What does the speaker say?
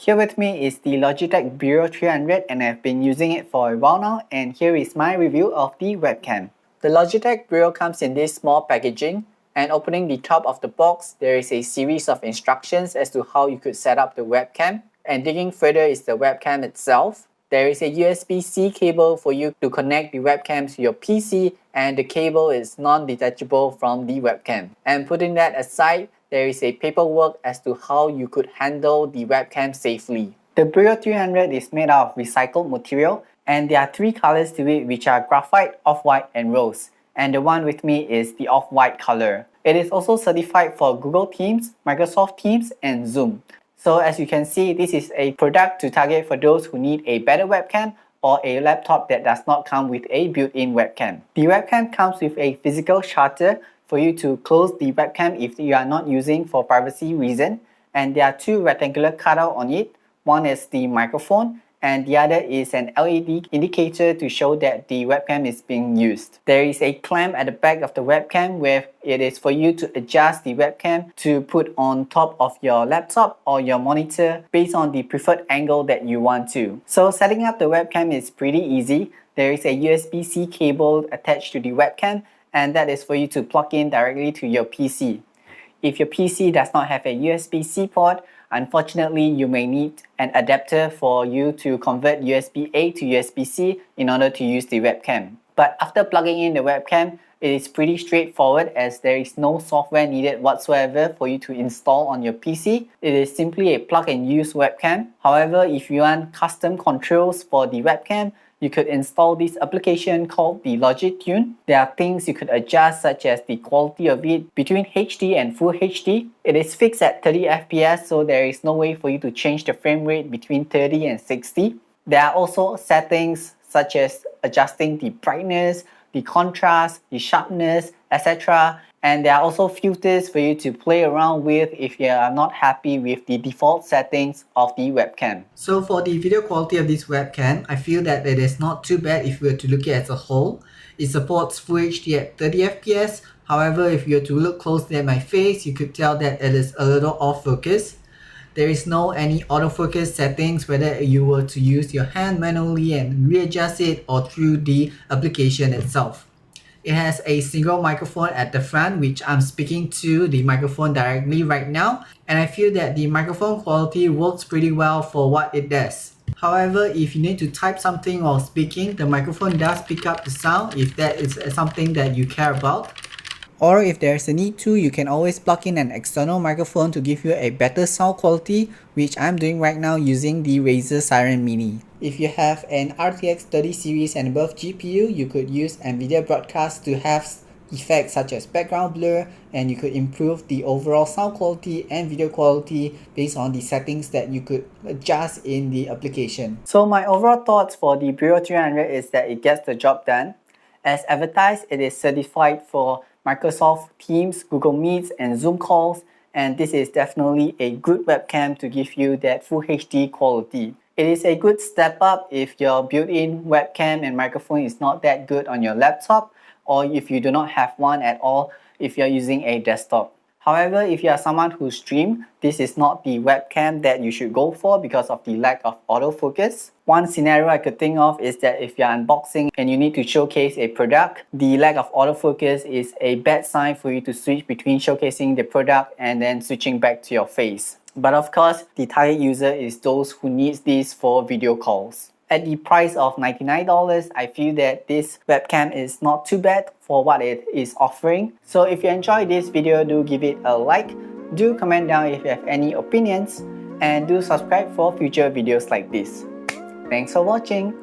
Here with me is the Logitech Brio 300 and I've been using it for a while now, and here is my review of the webcam. The Logitech Brio comes in this small packaging, and opening the top of the box there is a series of instructions as to how you could set up the webcam, and digging further is the webcam itself. There is a USB-C cable for you to connect the webcam to your PC, and the cable is non-detachable from the webcam. And putting that aside, there is a paperwork as to how you could handle the webcam safely. The Brio 300 is made out of recycled material, and there are three colors to it, which are graphite, off-white and rose. And the one with me is the off-white color. It is also certified for Google Teams, Microsoft Teams and Zoom. So as you can see, this is a product to target for those who need a better webcam or a laptop that does not come with a built-in webcam. The webcam comes with a physical shutter for you to close the webcam if you are not using for privacy reason, and there are two rectangular cutout on it. One is the microphone and the other is an LED indicator to show that the webcam is being used. There is a clamp at the back of the webcam where it is for you to adjust the webcam to put on top of your laptop or your monitor based on the preferred angle that you want to. So setting up the webcam is pretty easy. There is a USB-C cable attached to the webcam, and that is for you to plug in directly to your PC. If your PC does not have a USB-C port, unfortunately you may need an adapter for you to convert USB-A to USB-C in order to use the webcam. But after plugging in the webcam, it is pretty straightforward as there is no software needed whatsoever for you to install on your PC. It is simply a plug and use webcam. However, if you want custom controls for the webcam, you could install this application called the LogiTune. There are things you could adjust such as the quality of it between HD and Full HD. It is fixed at 30 FPS, so there is no way for you to change the frame rate between 30 and 60. There are also settings such as adjusting the brightness, the contrast, the sharpness, etc. And there are also filters for you to play around with if you are not happy with the default settings of the webcam. So for the video quality of this webcam, I feel that it is not too bad if we were to look at it as a whole. It supports Full HD at 30 FPS. However, if you were to look closely at my face, you could tell that it is a little off focus. There is no any autofocus settings whether you were to use your hand manually and readjust it or through the application itself. It has a single microphone at the front, which I'm speaking to the microphone directly right now, and I feel that the microphone quality works pretty well for what it does. However, if you need to type something while speaking, the microphone does pick up the sound if that is something that you care about. Or if there's a need to, you can always plug in an external microphone to give you a better sound quality, which I'm doing right now using the Razer Siren Mini. If you have an RTX 30 series and above GPU, you could use NVIDIA Broadcast to have effects such as background blur, and you could improve the overall sound quality and video quality based on the settings that you could adjust in the application. So my overall thoughts for the Brio 300 is that it gets the job done. As advertised, it is certified for Microsoft Teams, Google Meets and Zoom calls, and this is definitely a good webcam to give you that Full HD quality. It is a good step up if your built-in webcam and microphone is not that good on your laptop, or if you do not have one at all if you're using a desktop. However, if you are someone who streams, this is not the webcam that you should go for because of the lack of autofocus. One scenario I could think of is that if you're unboxing and you need to showcase a product, the lack of autofocus is a bad sign for you to switch between showcasing the product and then switching back to your face. But of course, the target user is those who need this for video calls. At the price of $99, I feel that this webcam is not too bad for what it is offering. So if you enjoyed this video, do give it a like, do comment down if you have any opinions, and do subscribe for future videos like this. Thanks for watching.